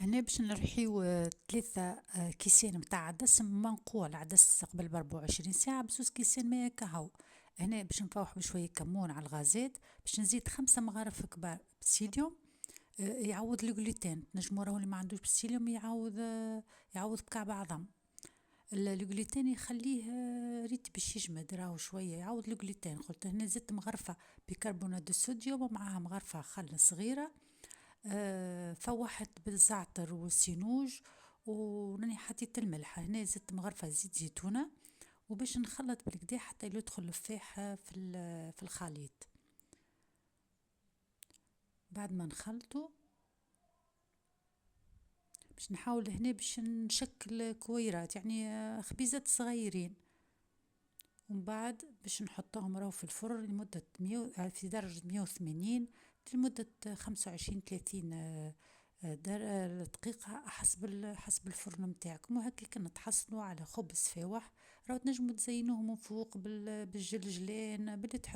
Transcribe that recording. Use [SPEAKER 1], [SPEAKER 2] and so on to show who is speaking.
[SPEAKER 1] هنا باش نرحيو 3 كيسين متاع عدس منقوع، العدس قبل ب24 ساعة بزوز كيسين ماء كهو. هنا باش نفوح بشوية كمون على الغازات، باش نزيد 5 مغارف كبار بسيليوم. يعوض الجلوتين، نجمو راهو اللي ما عندوش بسيليوم يعوض بكعب عظم. الجلوتين يخليه ريت باش يجمد راهو شوية، يعوض الجلوتين. قلت هنا زدت مغرفة بيكربونات الصوديوم ومعاها مغرفة خل صغيرة. فوحت بالزعتر والسينوج وراني حطيت الملح. هنا زدت مغرفة زيت زيتونة وباش نخلط بالكدا حتى يدخل الفاح في الخليط. بعد ما نخلطه باش نحاول هنا باش نشكل كويرات، يعني خبيزات صغيرين، ومن بعد باش نحطهم راهو في الفرن لمدة في درجة 180 لمدة 25-30 دقيقة حسب الفرن متاعكم. وهكا نتحصلوا على خبز فاوح. راهو تنجموا تزينوه من فوق بالجلجلان باللي تحبوا.